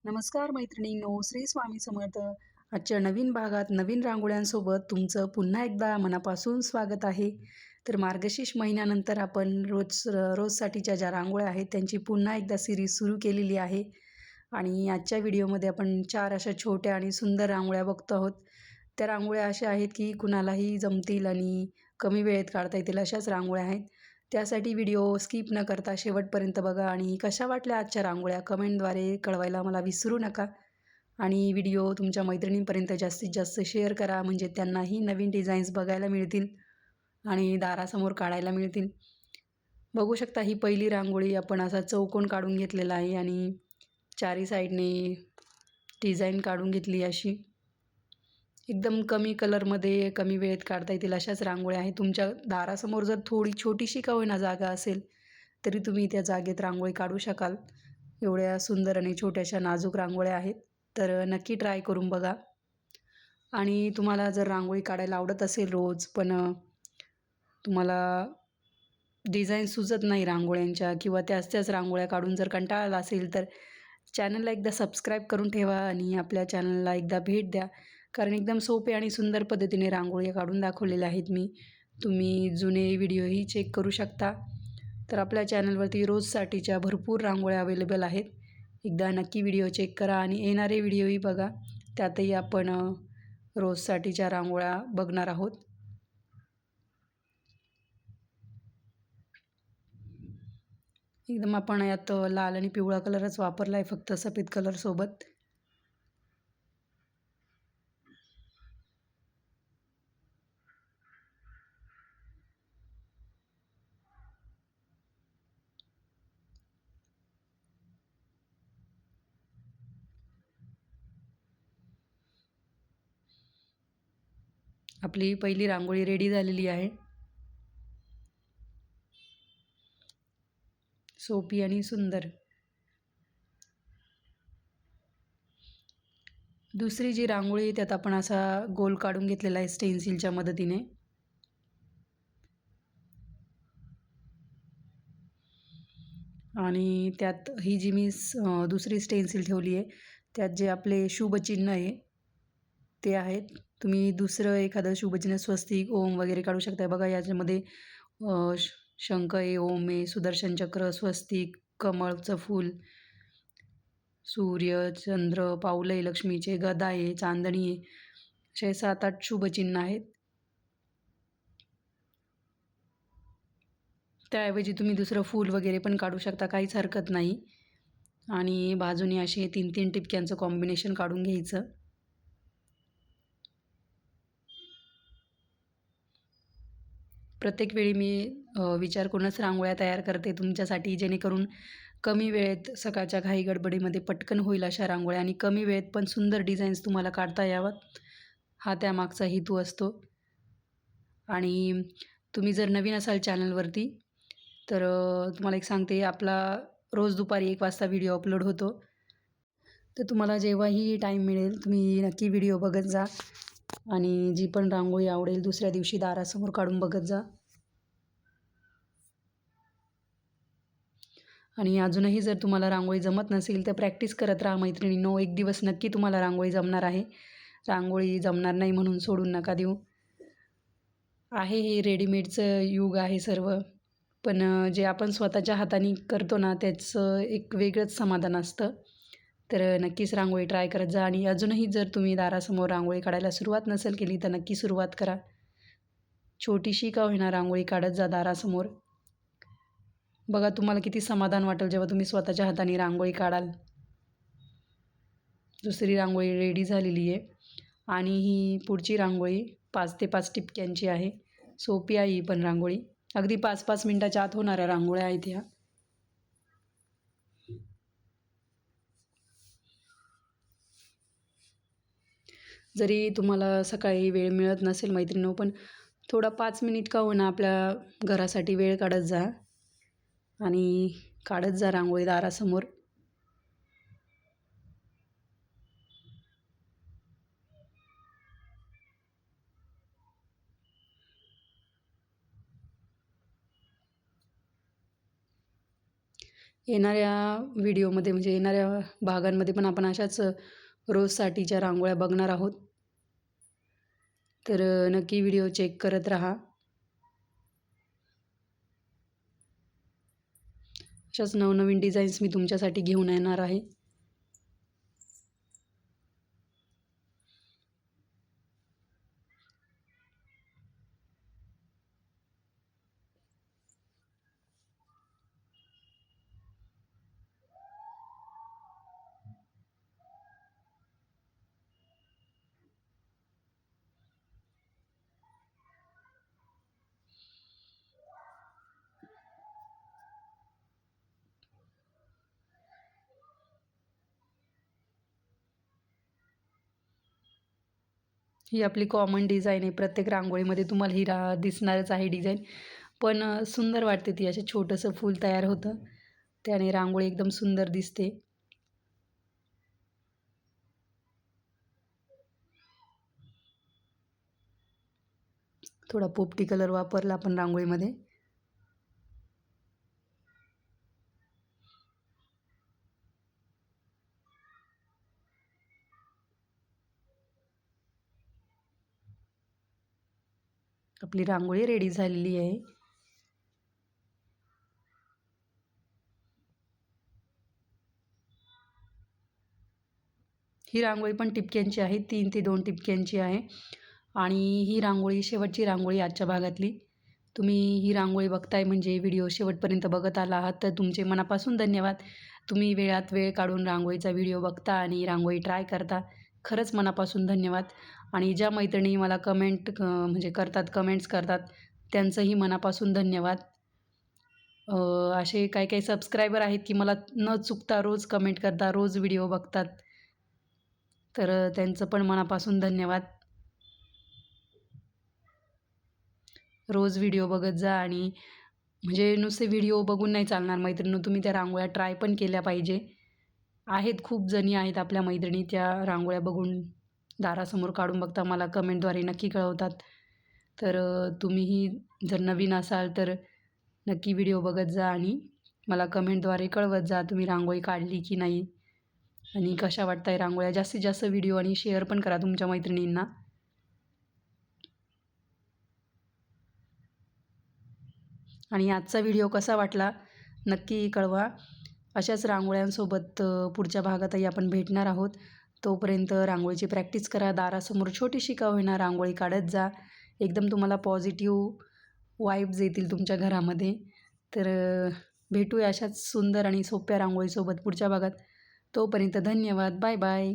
नमस्कार मैत्रिणींनो, श्री स्वामी समर्थ. आजच्या नवीन भागात नवीन रांगोळ्यांसोबत तुमचं पुन्हा एकदा मनापासून स्वागत आहे. तर मार्गशीर्ष महिन्यानंतर आपण रोजसाठीच्या ज्या रांगोळ्या आहेत त्यांची पुन्हा एकदा सिरीज सुरू केलेली आहे. आणि आजच्या व्हिडिओमध्ये आपण 4 अशा छोट्या आणि सुंदर रांगोळ्या बघतो आहोत. त्या रांगोळ्या अशा आहेत की कुणालाही जमतील आणि कमी वेळेत काढता येतील अशाच रांगोळ्या आहेत. त्यासाठी व्हिडिओ स्किप न करता शेवटपर्यंत बघा आणि कशा वाटल्या आजच्या रांगोळ्या कमेंटद्वारे कळवायला मला विसरू नका. आणि व्हिडिओ तुमच्या मैत्रिणींपर्यंत जास्तीत जास्त शेअर करा, म्हणजे त्यांनाही नवीन डिझाईन्स बघायला मिळतील आणि दारासमोर काढायला मिळतील. बघू शकता ही पहिली रांगोळी आपण असा चौकोन काढून घेतलेला आहे आणि चारी साईडने डिझाईन काढून घेतली अशी. एकदम कमी कलरमध्ये कमी वेळेत काढता येतील अशाच रांगोळ्या आहेत. तुमच्या दारासमोर जर थोडी छोटीशी का होईना जागा असेल तरी तुम्ही त्या जागेत रांगोळी काढू शकाल. एवढ्या सुंदर आणि छोट्याशा नाजूक रांगोळ्या आहेत. तर नक्की ट्राय करून बघा. आणि तुम्हाला जर रांगोळी काढायला आवडत असेल रोज, पण तुम्हाला डिझाईन सुचत नाही रांगोळ्यांच्या किंवा त्याच रांगोळ्या काढून जर कंटाळा आला असेल तर चॅनलला एकदा सबस्क्राईब करून ठेवा आणि आपल्या चॅनलला एकदा भेट द्या. कारण एकदम सोपे आणि सुंदर पद्धतीने रांगोळी काढून दाखवलेल्या आहेत मी. तुम्ही जुने व्हिडिओही चेक करू शकता. तर आपल्या चॅनलवरती रोजसाठीच्या भरपूर रांगोळ्या अवेलेबल आहेत. एकदा नक्की व्हिडिओ चेक करा आणि येणारे व्हिडिओही बघा. त्यातही आपण रोजसाठीच्या रांगोळ्या बघणार आहोत. एकदम आपण यात लाल आणि पिवळा कलरच वापरला आहे, फक्त सफेद कलरसोबत. आपली पहिली रांगोळी रेडी झालेली आहे. सोपी आणि सुंदर. दुसरी जी रांगोळी त्यात आपण असा गोल काढून घेतलेला आहे स्टेन्सिलच्या मदतीने. आणि त्यात ही जी मी दुसरी स्टेन्सिल ठेवली आहे त्यात जे आपले शुभचिन्ह आहे ते आहेत. तुम्ही दुसरं एखादं शुभचिन्ह स्वस्तिक, ओम वगैरे काढू शकता. बघा याच्यामध्ये शंख आहे, ओम आहे, सुदर्शन चक्र, स्वस्तिक, कमळचं फूल, सूर्य, चंद्र, पाऊलं आहे लक्ष्मीचे, गदा आहे, चांदणी आहे, असे 7-8 शुभचिन्ह आहेत. त्याऐवजी तुम्ही दुसरं फूल वगैरे पण काढू शकता, काहीच हरकत नाही. आणि बाजूने असे 3-3 टिपक्यांचं कॉम्बिनेशन काढून घ्यायचं. प्रत्येक वेळी मी विचार करूनच रांगोळ्या तयार करते तुमच्यासाठी, जेणेकरून कमी वेळेत सकाळच्या घाई गडबडीमध्ये पटकन होईल अशा रांगोळ्या आणि कमी वेळेत पण सुंदर डिझाईन्स तुम्हाला काढता यावं, हा त्यामागचा हेतू असतो. आणि तुम्ही जर नवीन असाल चॅनलवरती तर तुम्हाला एक सांगते, आपला रोज दुपारी 1 वाजता व्हिडिओ अपलोड होतो. तर तुम्हाला जेव्हाही टाईम मिळेल तुम्ही नक्की व्हिडिओ बघत जा आणि जी पण रांगोळी आवडेल दुसऱ्या दिवशी दारासमोर काढून बघत जा. आणि अजूनही जर तुम्हाला रांगोळी जमत नसेल तर प्रॅक्टिस करत राहा मैत्रिणींनो. एक दिवस नक्की तुम्हाला रांगोळी जमणार आहे. रांगोळी जमणार नाही म्हणून सोडून नका देऊ. आहे हे रेडीमेडचं युग आहे सर्व, पण जे आपण स्वतःच्या हाताने करतो ना त्याचं एक वेगळंच समाधान असतं. तर नक्कीच रांगोळी ट्राय करत जा. आणि अजूनही जर तुम्ही दारासमोर रांगोळी काढायला सुरुवात नसेल केली तर नक्की सुरुवात करा. छोटीशी का होईना रांगोळी काढत जा दारासमोर. बघा तुम्हाला किती समाधान वाटेल जेव्हा तुम्ही स्वतःच्या हाताने रांगोळी काढाल. दुसरी रांगोळी रेडी झालेली आहे आणि ही पुढची रांगोळी 5 ते 5 टिपक्यांची आहे. सोपी आहे ही पण रांगोळी. अगदी 5-5 मिनटाच्या आत होणाऱ्या रांगोळ्या आहेत ह्या. जरी तुम्हाला सकाळी वेळ मिळत नसेल मैत्रिणींनो, पण थोडा 5 मिनिट का होईना आपल्या घरासाठी वेळ काढत जा आणि काढत जा रांगोळी दारासमोर. येणाऱ्या व्हिडिओमध्ये म्हणजे येणाऱ्या भागांमध्ये पण आपण अशाच रोजसाठीच्या रांगोळ्या बघणार आहोत. तर नक्की व्हिडिओ चेक करत राहा. अशाच नवनवीन डिझाईन्स मी तुमच्यासाठी घेऊन येणार आहे. ही आपली कॉमन डिझाईन आहे. प्रत्येक रांगोळीमध्ये तुम्हाला ही दिसणारच आहे डिझाईन. पण सुंदर वाटते ती. असं छोटंसं फूल तयार होतं. त्याने रांगोळी एकदम सुंदर दिसते. थोडा पोपटी कलर वापरला आपण रांगोळीमध्ये. आपली रांगोळी रेडी झालेली आहे. ही रांगोळी पण टिपक्यांची आहे. 3 ते 2 टिपक्यांची आहे. आणि ही रांगोळी शेवटची रांगोळी आजच्या भागातली. तुम्ही ही रांगोळी बघताय म्हणजे व्हिडिओ शेवटपर्यंत बघत आला आहात, तर तुमचे मनापासून धन्यवाद. तुम्ही वेळात वेळ काढून रांगोळीचा व्हिडिओ बघता आणि रांगोळी ट्राय करता. खरंच मनापासून धन्यवाद. आणि ज्या मैत्रिणी मला म्हणजे कमेंट्स करतात, त्यांचंही मनापासून धन्यवाद. असे काही काही सबस्क्रायबर आहेत की मला न चुकता रोज कमेंट करतात, रोज व्हिडिओ बघतात. तर त्यांचं पण मनापासून धन्यवाद. रोज व्हिडिओ बघत जा आणि म्हणजे नुसते व्हिडिओ बघून नाही चालणार मैत्रिणींनो, तुम्ही त्या रांगोळ्या ट्राय पण केल्या पाहिजे. खूप जणी आहेत आपल्या मैत्रिणी त्या रांगोळ्या बघून दारासमोर काढून बघता मला कमेंटद्वारे नक्की कळवतात. तर तुम्हीही जर नवीन असाल तर नक्की व्हिडिओ बघत जा आणि मला कमेंटद्वारे कळवत जा तुम्ही रांगोळी काढली की नाही आणि कशा वाटताय रांगोळ्या. जास्तीत जास्त व्हिडिओ आणि शेअर पण करा तुमच्या मैत्रिणींना. आणि आजचा व्हिडिओ कसा वाटला नक्की कळवा. अशाच रांगोळ्यांसोबत पुढच्या भागातही आपण भेटणार आहोत. तोपर्यंत रांगोळीची प्रॅक्टिस करा. दारासमोर छोटीशी का होईना रांगोळी काढत जा. एकदम तुम्हाला पॉझिटिव्ह वाइब्स येतील तुमच्या घरामध्ये. तर भेटूया अशाच सुंदर आणि सोप्या रांगोळीसोबत पुढच्या भागात. तोपर्यंत धन्यवाद. Bye bye.